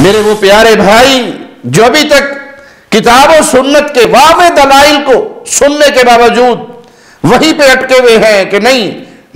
میرے وہ پیارے بھائی جو ابھی تک کتاب و سنت کے واضح دلائل کو سننے کے باوجود وہی پہ اٹکے ہوئے ہیں کہ نہیں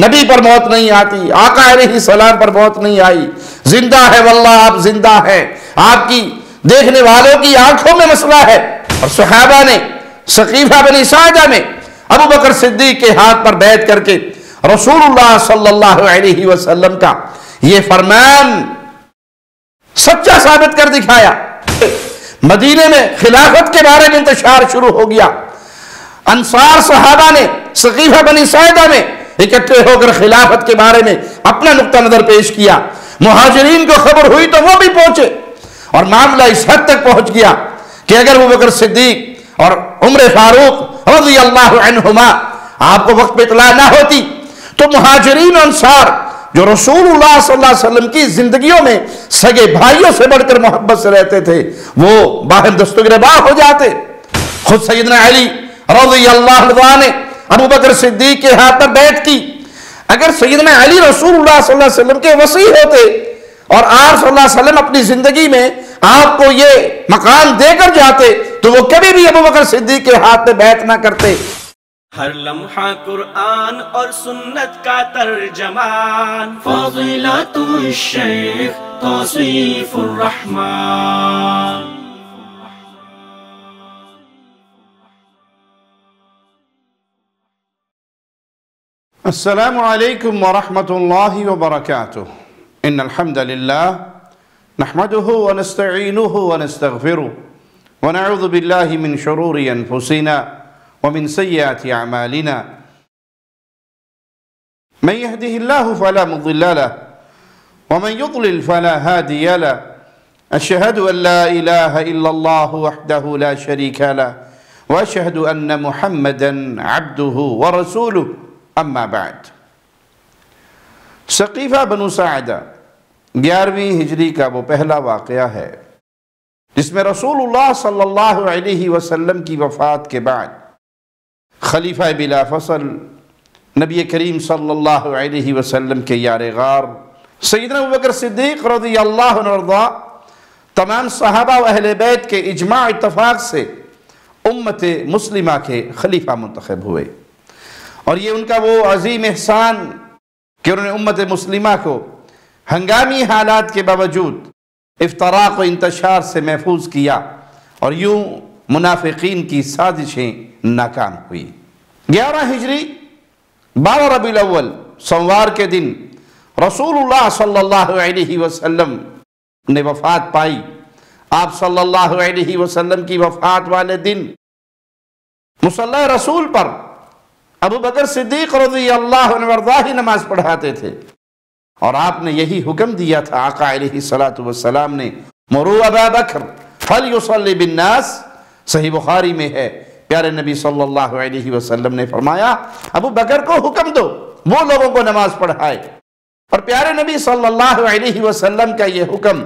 نبی پر موت نہیں آتی، آقا علیہ السلام پر موت نہیں آئی، زندہ ہے واللہ آپ زندہ ہیں، آپ کی دیکھنے والوں کی آنکھوں میں مسئلہ ہے۔ اور صحابہ نے ثقیفہ بنی ساعدہ میں ابو بکر صدیق کے ہاتھ پر بیعت کر کے رسول اللہ صلی اللہ علیہ وسلم کا یہ فرمان سچا ثابت کر دکھایا۔ مدینے میں خلافت کے بارے میں انتشار شروع ہو گیا، انصار صحابہ نے ثقیفہ بنی ساعدہ میں اکٹھے ہو کر خلافت کے بارے میں اپنا نقطہ نظر پیش کیا، مہاجرین کو خبر ہوئی تو وہ بھی پہنچے، اور معاملہ اس حد تک پہنچ گیا کہ اگر ابو بکر صدیق اور عمر فاروق رضی اللہ عنہما آپ کو وقت پہ اطلاع نہ ہوتی تو مہاجرین و انصار جو رسول اللہ صلی اللہ علیہ وسلم کی زندگیوں میں سگے بھائیوں سے بڑھ کر محبت سے رہتے تھے، وہ باہم دستگرباں ہو جاتے۔ خود سیدنا علی رضی اللہ عنہ نے ابو بکر صدیق کے ہاتھ پر بیعت کی۔ اگر سیدنا علی رسول اللہ صلی اللہ علیہ وسلم کے وصی ہوتے اور آپ صلی اللہ علیہ وسلم اپنی زندگی میں آپ کو یہ مقام دے کر جاتے تو وہ کبھی بھی ابو بکر صدیق کے ہاتھ پہ بیعت نہ کرتے۔ ہر لمحہ قرآن اور سنت کا ترجمان، فضیلت الشیخ توصیف الرحمن۔ السلام علیکم ورحمۃ اللہ وبرکاتہ۔ ان الحمد للہ نحمده ونستعینه ونستغفره ونعوذ باللہ من شرور انفسنا ومن سیئات اعمالنا من يهده الله فلا مضل له ومن يضلل فلا هادي له أشهد أن لا إله إلا الله وحده لا شريك له وأشهد أن محمدا عبده ورسوله اما بعد۔ ثقیفہ بنو ساعدہ 11ویں ہجری کا وہ پہلا واقعہ ہے جس میں رسول اللہ صلی اللہ علیہ وسلم کی وفات کے بعد خلیفہ بلا فصل نبی کریم صلی اللہ علیہ وسلم کے یار غار سیدنا ابو بکر صدیق رضی اللہ عنہ تمام صحابہ و اہل بیت کے اجماع اتفاق سے امت مسلمہ کے خلیفہ منتخب ہوئے، اور یہ ان کا وہ عظیم احسان کہ انہوں نے امت مسلمہ کو ہنگامی حالات کے باوجود افتراق و انتشار سے محفوظ کیا، اور یوں منافقین کی سازشیں ناکام ہوئی۔ 11 ہجری 12 ربیع الاول سوموار کے دن رسول اللہ صلی اللہ علیہ وسلم نے وفات پائی۔ آپ صلی اللہ علیہ وسلم کی وفات والے دن مصلی رسول پر ابو بکر صدیق رضی اللہ عنہ وارضاہ نماز پڑھاتے تھے، اور آپ نے یہی حکم دیا تھا، آقا علیہ السلام نے، مروا ابا بکر فلیصلی بالناس، صحیح بخاری میں ہے، پیارے نبی صلی اللہ علیہ وسلم نے فرمایا ابو بکر کو حکم دو وہ لوگوں کو نماز پڑھائے، اور پیارے نبی صلی اللہ علیہ وسلم کا یہ حکم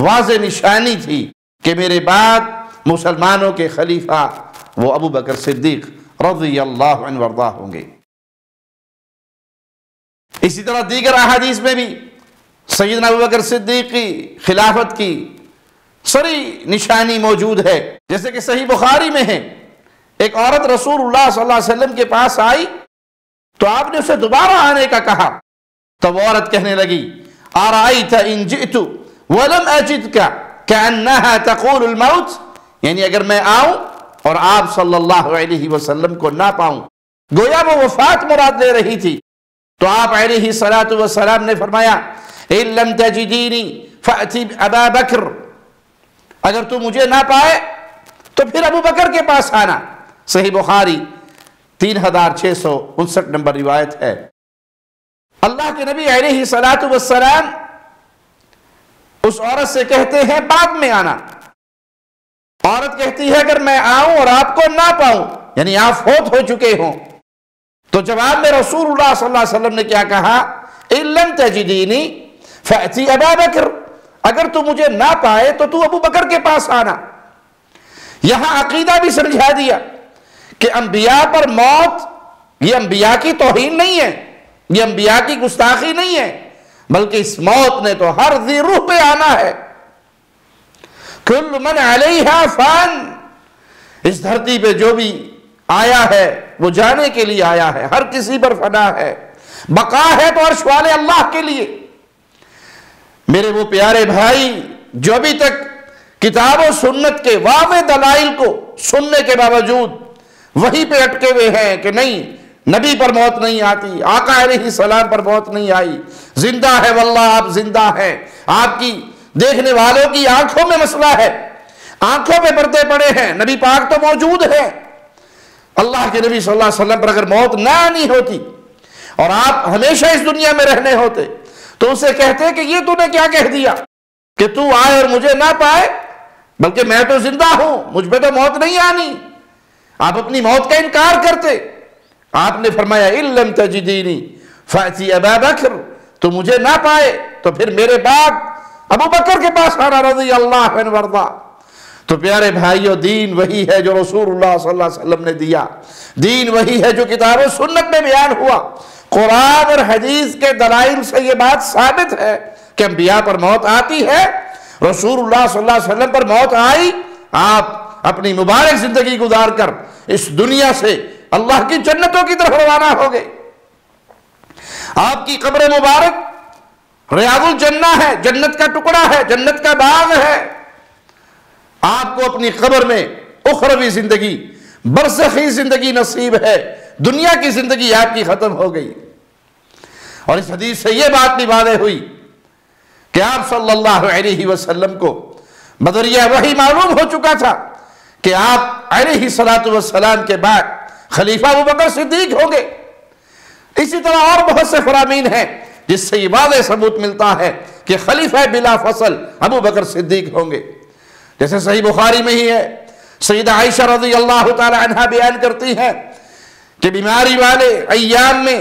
واضح نشانی تھی کہ میرے بعد مسلمانوں کے خلیفہ وہ ابو بکر صدیق رضی اللہ عنہ وارضاہ ہوں گے۔ اسی طرح دیگر احادیث میں بھی سیدنا ابو بکر صدیق کی خلافت کی سری نشانی موجود ہے، جیسے کہ صحیح بخاری میں ہے، ایک عورت رسول اللہ صلی اللہ علیہ وسلم کے پاس آئی تو آپ نے اسے دوبارہ آنے کا کہا، تو وہ عورت کہنے لگی آرائیت ان جئت ولم اجدک کأنہا تقول الموت، یعنی اگر میں آؤں اور آپ صلی اللہ علیہ وسلم کو نہ پاؤں، گویا وہ وفات مراد لے رہی تھی، تو آپ علیہ السلام نے فرمایا ان لم تجدینی فأتی ابا بکر، اگر تو مجھے نہ پائے تو پھر ابو بکر کے پاس آنا۔ صحیح بخاری 3659 نمبر روایت ہے۔ اللہ کے نبی علیہ السلام اس عورت سے کہتے ہیں بعد میں آنا، عورت کہتی ہے اگر میں آؤں اور آپ کو نہ پاؤں، یعنی آپ فوت ہو چکے ہوں، تو جواب میں رسول اللہ صلی اللہ علیہ وسلم نے کیا کہا ان لم تجدینی فأتی ابا بکر، اگر تو مجھے نہ پائے تو تو ابو بکر کے پاس آنا۔ یہاں عقیدہ بھی سمجھا دیا کہ انبیاء پر موت یہ انبیاء کی توہین نہیں ہے، یہ انبیاء کی گستاخی نہیں ہے، بلکہ اس موت نے تو ہر ذی روح پہ آنا ہے۔ کل من علیہا فان، اس دھرتی پہ جو بھی آیا ہے وہ جانے کے لیے آیا ہے، ہر کسی پر فنا ہے، بقا ہے تو عرش والے اللہ کے لیے۔ میرے وہ پیارے بھائی جو ابھی تک کتاب و سنت کے واضح دلائل کو سننے کے باوجود وہیں پہ اٹکے ہوئے ہیں کہ نہیں، نبی پر موت نہیں آتی، آقا علیہ السلام پر موت نہیں آئی، زندہ ہے واللہ آپ زندہ ہیں، آپ کی دیکھنے والوں کی آنکھوں میں مسئلہ ہے، آنکھوں پہ پردے پڑے ہیں، نبی پاک تو موجود ہے۔ اللہ کے نبی صلی اللہ علیہ وسلم پر اگر موت نہ آنی ہوتی اور آپ ہمیشہ اس دنیا میں رہنے ہوتے تو اسے کہتے کہ یہ تو نے کیا کہہ دیا کہ تو آئے اور مجھے نہ پائے، بلکہ میں تو زندہ ہوں، مجھ پہ تو موت نہیں آنی۔ آپ اپنی موت کا انکار کرتے۔ آپ نے فرمایا اِن لم تجدینی فأتی ابا بکر، تو مجھے نہ پائے تو پھر میرے بعد ابو بکر کے پاس آنا رضی اللہ عنہ وارضا۔ تو پیارے بھائیو، دین وہی ہے جو رسول اللہ صلی اللہ علیہ وسلم نے دیا، دین وہی ہے جو کتاب و سنت میں بیان ہوا۔ قرآن اور حدیث کے دلائل سے یہ بات ثابت ہے کہ انبیاء پر موت آتی ہے، رسول اللہ صلی اللہ علیہ وسلم پر موت آئی، آپ اپنی مبارک زندگی گزار کر اس دنیا سے اللہ کی جنتوں کی طرف روانہ ہو گئے۔ آپ کی قبر مبارک ریاض الجنہ ہے، جنت کا ٹکڑا ہے، جنت کا باغ ہے۔ آپ کو اپنی قبر میں اخروی زندگی، برزخی زندگی نصیب ہے، دنیا کی زندگی آپ کی ختم ہو گئی۔ اور اس حدیث سے یہ بات بھی واضح ہوئی کہ آپ صلی اللہ علیہ وسلم کو بدریہ وحی معلوم ہو چکا تھا کہ آپ علیہ السلام کے بعد خلیفہ ابوبکر صدیق ہوں گے۔ اسی طرح اور بہت سے فرامین ہیں جس سے یہ واضح ثبوت ملتا ہے کہ خلیفہ بلا فصل ابوبکر صدیق ہوں گے۔ جیسے صحیح بخاری میں ہی ہے، سیدہ عائشہ رضی اللہ تعالی عنہا بیان کرتی ہیں کہ بیماری والے ایام میں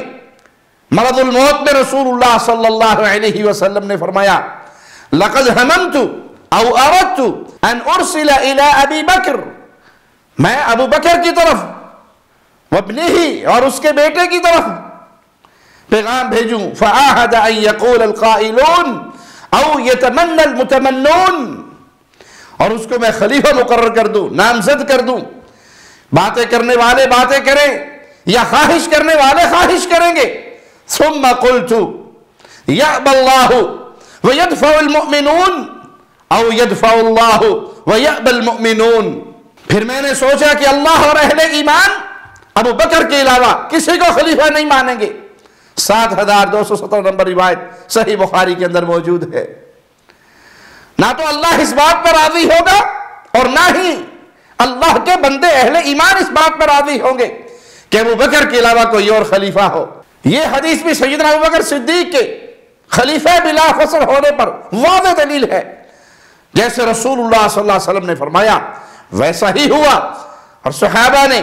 مرض الموت میں رسول اللہ صلی اللہ علیہ وسلم نے فرمایا لقد ہممت او اردت ان ارسل الى ابی بکر، میں ابو بکر کی طرف وابنہ اور اس کے بیٹے کی طرف پیغام بھیجوں، فعاہد ان یقول القائلون او یتمنى المتمنون، اور اس کو میں خلیفہ مقرر کر دوں، نامزد کر دوں، باتیں کرنے والے باتیں کریں یا خواہش کرنے والے خواہش کریں گے۔ ثم قلت یأبی اللہ ویدفع المؤمنون او یدفع اللہ ویأبی المؤمنون، پھر میں نے سوچا کہ اللہ اور اہل ایمان ابو بکر کے علاوہ کسی کو خلیفہ نہیں مانیں گے۔ 7217 نمبر روایت صحیح بخاری کے اندر موجود ہے۔ نہ تو اللہ اس بات پر راضی ہوگا اور نہ ہی اللہ کے بندے اہل ایمان اس بات پر راضی ہوں گے کہ ابو بکر کے علاوہ کوئی اور خلیفہ ہو۔ یہ حدیث بھی سیدنا ابو بکر صدیق کے خلیفہ بلا فصل ہونے پر واضح دلیل ہے۔ جیسے رسول اللہ صلی اللہ علیہ وسلم نے فرمایا ویسا ہی ہوا، اور صحابہ نے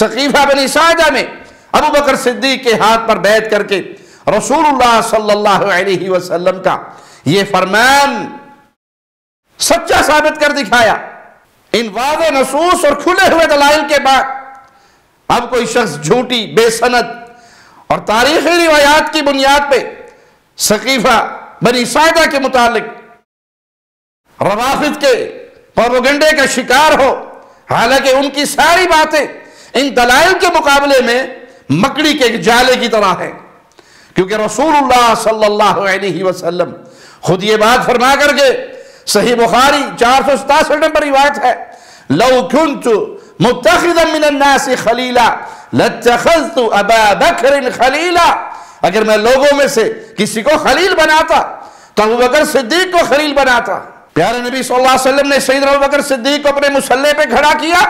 سقیفہ بنی ساعدہ میں ابو بکر صدیق کے ہاتھ پر بیعت کر کے رسول اللہ صلی اللہ علیہ وسلم کا یہ فرمان سچا ثابت کر دکھایا۔ ان واضح نصوص اور کھلے ہوئے دلائل کے بعد اب کوئی شخص جھوٹی، بے سند اور تاریخی روایات کی بنیاد پہ سقیفہ بنی ساعدہ کے متعلق روافض کے پروپیگنڈے کا شکار ہو، حالانکہ ان کی ساری باتیں ان دلائل کے مقابلے میں مکڑی کے جالے کی طرح ہیں، کیونکہ رسول اللہ صلی اللہ علیہ وسلم خود یہ بات فرما کر کے صحیح بخاری 467 نمبر روایت ہے، لو كنت متخذا من الناس خلیلا لاتخذت ابا بکر خلیلا، اگر میں لوگوں میں سے کسی کو خلیل بناتا تو ابو بکر صدیق کو خلیل بناتا۔ پیارے نبی صلی اللہ علیہ وسلم نے سیدنا ابو بکر صدیق کو اپنے مصلی پہ کھڑا کیا۔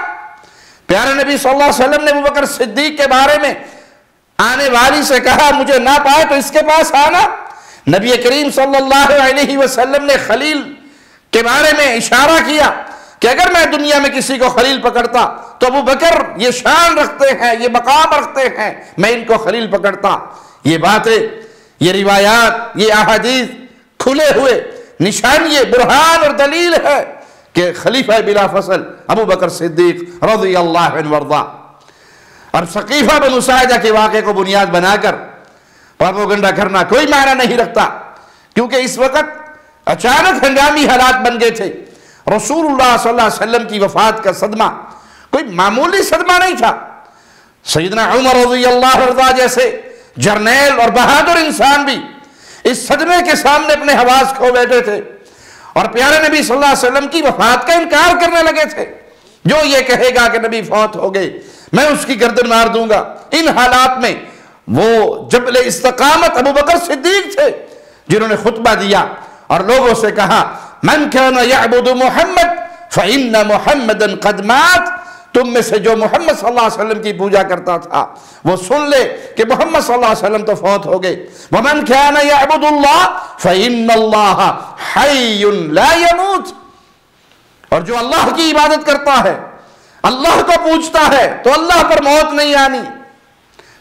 پیارے نبی صلی اللہ علیہ وسلم نے ابو بکر صدیق کے بارے میں آنے والی سے کہا مجھے نہ پائے تو اس کے پاس آنا۔ نبی کریم صلی اللہ علیہ وسلم نے خلیل کے بارے میں اشارہ کیا کہ اگر میں دنیا میں کسی کو خلیل پکڑتا تو ابو بکر یہ شان رکھتے ہیں، یہ مقام رکھتے ہیں، میں ان کو خلیل پکڑتا۔ یہ باتیں، یہ روایات، یہ احادیث کھلے ہوئے نشان، یہ برہان اور دلیل ہے کہ خلیفہ بلا فصل ابو بکر صدیق رضی اللہ عنہ وارضا۔ اور سقیفہ بنو ساعدہ کے واقعے کو بنیاد بنا کر پروپیگنڈا کرنا کوئی معنی نہیں رکھتا، کیونکہ اس وقت اچانک ہنگامی حالات بن گئے تھے۔ رسول اللہ صلی اللہ علیہ وسلم کی وفات کا صدمہ کوئی معمولی صدمہ نہیں تھا۔ سیدنا عمر رضی اللہ عنہ جیسے جرنیل اور بہادر انسان بھی اس صدمے کے سامنے اپنے حواس کھو بیٹھے تھے اور پیارے نبی صلی اللہ علیہ وسلم کی وفات کا انکار کرنے لگے تھے۔ جو یہ کہے گا کہ نبی فوت ہو گئے میں اس کی گردن مار دوں گا۔ ان حالات میں وہ جبل استقامت ابو بکر صدیق تھے جنہوں نے خطبہ دیا اور لوگوں سے کہا من کان یعبد محمد فإن محمدا قد مات، تم میں سے جو محمد صلی اللہ علیہ وسلم کی پوجا کرتا تھا وہ سن لے کہ محمد صلی اللہ علیہ وسلم تو فوت ہو گئے۔ ومن کان یعبد اللہ فإن اللہ حی لا يموت، اور جو اللہ کی عبادت کرتا ہے اللہ کو پوجتا ہے تو اللہ پر موت نہیں آنی۔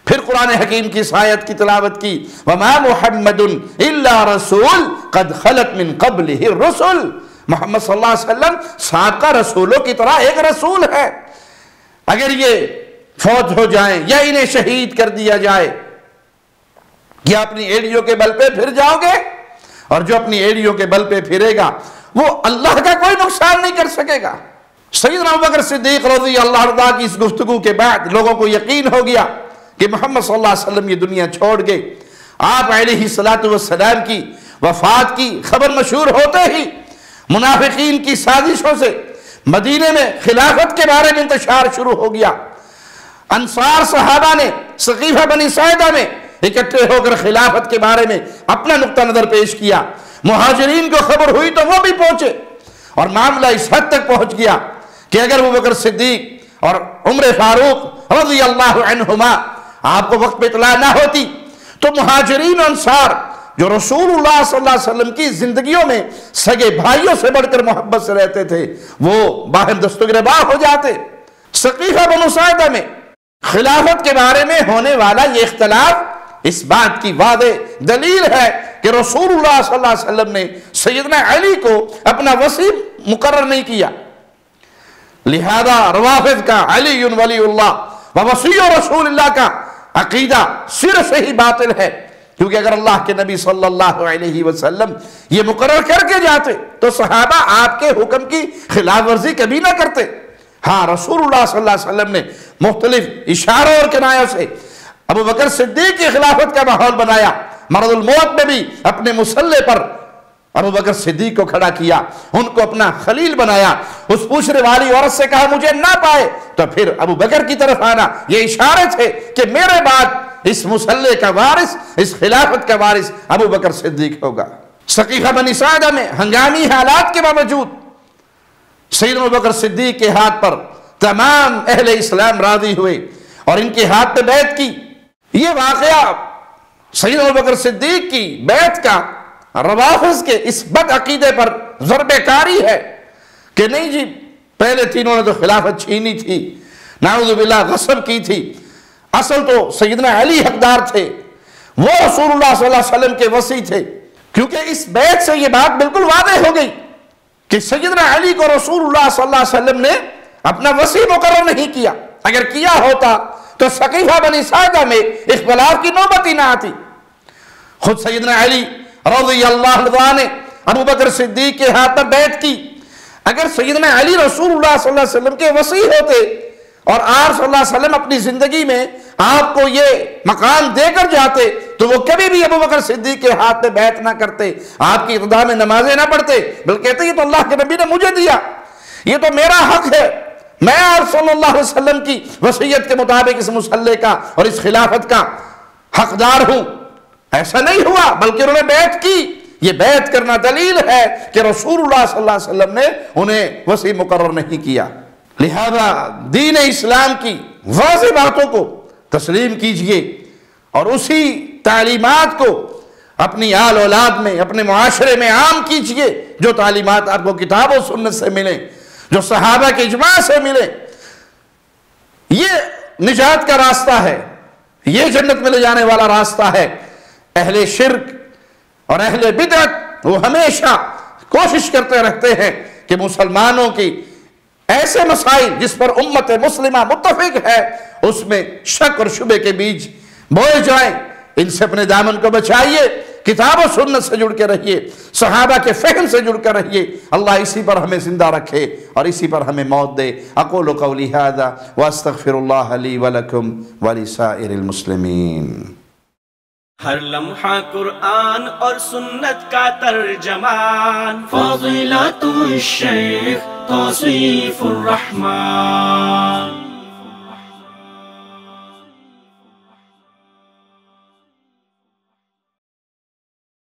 پھر قرآن حکیم کی اس آیت کی تلاوت کی وما محمد الا رسول قد خلت من قبلہ الرسل، محمد صلی اللہ علیہ وسلم سابقہ رسولوں کی طرح ایک رسول ہے۔ اگر یہ فوت ہو جائیں یا انہیں شہید کر دیا جائے کیا اپنی ایڑیوں کے بل پہ پھر جاؤ گے؟ اور جو اپنی ایڑیوں کے بل پہ پھرے گا وہ اللہ کا کوئی نقصان نہیں کر سکے گا۔ سیدنا ابوبکر صدیق رضی اللہ عنہ کی اس گفتگو کے بعد لوگوں کو یقین ہو گیا کہ محمد صلی اللہ علیہ وسلم یہ دنیا چھوڑ گئے۔ آپ علیہ السلام کی وفات کی خبر مشہور ہوتے ہی منافقین کی سازشوں سے مدینے میں خلافت کے بارے میں انتشار شروع ہو گیا۔ انصار صحابہ نے سقیفہ بنی ساعدہ میں اکٹھے ہو کر خلافت کے بارے میں اپنا نقطہ نظر پیش کیا۔ مہاجرین کو خبر ہوئی تو وہ بھی پہنچے اور معاملہ اس حد تک پہنچ گیا کہ اگر ابوبکر صدیق اور عمر فاروق رضی اللہ عنہما آپ کو وقت پہ اطلاع نہ ہوتی تو مہاجرین و انصار جو رسول اللہ صلی اللہ علیہ وسلم کی زندگیوں میں سگے بھائیوں سے بڑھ کر محبت سے رہتے تھے وہ باہم دستگرباہ ہو جاتے۔ سقیفہ بنو ساعدہ میں خلافت کے بارے میں ہونے والا یہ اختلاف اس بات کی واضح دلیل ہے کہ رسول اللہ صلی اللہ علیہ وسلم نے سیدنا علی کو اپنا وصی مقرر نہیں کیا، لہذا روافض کا علی ولی اللہ و وصی رسول اللہ کا عقیدہ سر سے ہی باطل ہے، کیونکہ اگر اللہ کے نبی صلی اللہ علیہ وسلم یہ مقرر کر کے جاتے تو صحابہ آپ کے حکم کی خلاف ورزی کبھی نہ کرتے۔ ہاں رسول اللہ صلی اللہ علیہ وسلم نے مختلف اشاروں اور کنایوں سے ابو بکر صدیق کی خلافت کا ماحول بنایا۔ مرض الموت میں بھی اپنے مسلح پر ابو بکر صدیق کو کھڑا کیا، ان کو اپنا خلیل بنایا۔ اس پوچھنے والی عورت سے کہا مجھے نہ پائے تو پھر ابو بکر کی طرف آنا، یہ اشارے تھے کہ میرے بعد اس مسلح کا وارث، اس خلافت کا وارث ابو بکر صدیق ہوگا۔ سقیفہ بنی ساعدہ میں ہنگامی حالات کے باوجود سیدنا ابو بکر صدیق کے ہاتھ پر تمام اہل اسلام راضی ہوئے اور ان کے ہاتھ پہ بیعت کی۔ یہ واقعہ سیدنا ابو بکر صدیق کی بیعت کا روافض کے اس بد عقیدے پر ضرب کاری ہے کہ نہیں جی پہلے تینوں نے تو خلافت چھینی تھی، نعوذ باللہ غصب کی تھی، اصل تو سیدنا علی حقدار تھے، وہ رسول اللہ صلی اللہ علیہ وسلم کے وصی تھے۔ کیونکہ اس بیعت سے یہ بات بالکل واضح ہو گئی کہ سیدنا علی کو رسول اللہ صلی اللہ علیہ وسلم نے اپنا وصی مقرر نہیں کیا، اگر کیا ہوتا تو سقیفہ بنی ساعدہ میں اختلاف کی نوبت ہی نہ آتی۔ خود سیدنا علی رضی اللہ عنہ نے ابو بکر صدیق کے ہاتھ پر بیعت کی۔ اگر سیدنا علی رسول اللہ صلی اللہ علیہ وسلم کے وصی ہوتے اور آپ صلی اللہ علیہ وسلم اپنی زندگی میں آپ کو یہ مقام دے کر جاتے تو وہ کبھی بھی ابو بکر صدیق کے ہاتھ پہ بیعت نہ کرتے، آپ کی اقتداء میں نمازیں نہ پڑھتے، بلکہ کہتے یہ تو اللہ کے نبی نے مجھے دیا، یہ تو میرا حق ہے، میں آپ صلی اللہ علیہ وسلم کی وصیت کے مطابق اس مسلح کا اور اس خلافت کا حقدار ہوں۔ ایسا نہیں ہوا بلکہ انہوں نے بیعت کی۔ یہ بیعت کرنا دلیل ہے کہ رسول اللہ صلی اللہ علیہ وسلم نے انہیں وصی مقرر نہیں کیا۔ لہذا دین اسلام کی واضح باتوں کو تسلیم کیجئے اور اسی تعلیمات کو اپنی آل اولاد میں اپنے معاشرے میں عام کیجئے جو تعلیمات آپ کو کتاب و سنت سے ملیں، جو صحابہ کے اجماع سے ملیں۔ یہ نجات کا راستہ ہے، یہ جنت میں لے جانے والا راستہ ہے۔ اہل شرک اور اہل بدعت وہ ہمیشہ کوشش کرتے رہتے ہیں کہ مسلمانوں کی ایسے مسائل جس پر امت مسلمہ متفق ہے اس میں شک اور شبہ کے بیج بوئے جائیں۔ ان سے اپنے دامن کو بچائیے کتاب و سنت سے جڑ کے رہیے، صحابہ کے فہم سے جڑ کر رہیے۔ اللہ اسی پر ہمیں زندہ رکھے اور اسی پر ہمیں موت دے۔ اقول قولی ھذا واستغفر اللہ لی ولکم ولسائر المسلمین۔ ہر لمحہ قرآن اور سنت کا ترجمان، فضیلت الشیخ توصیف الرحمان۔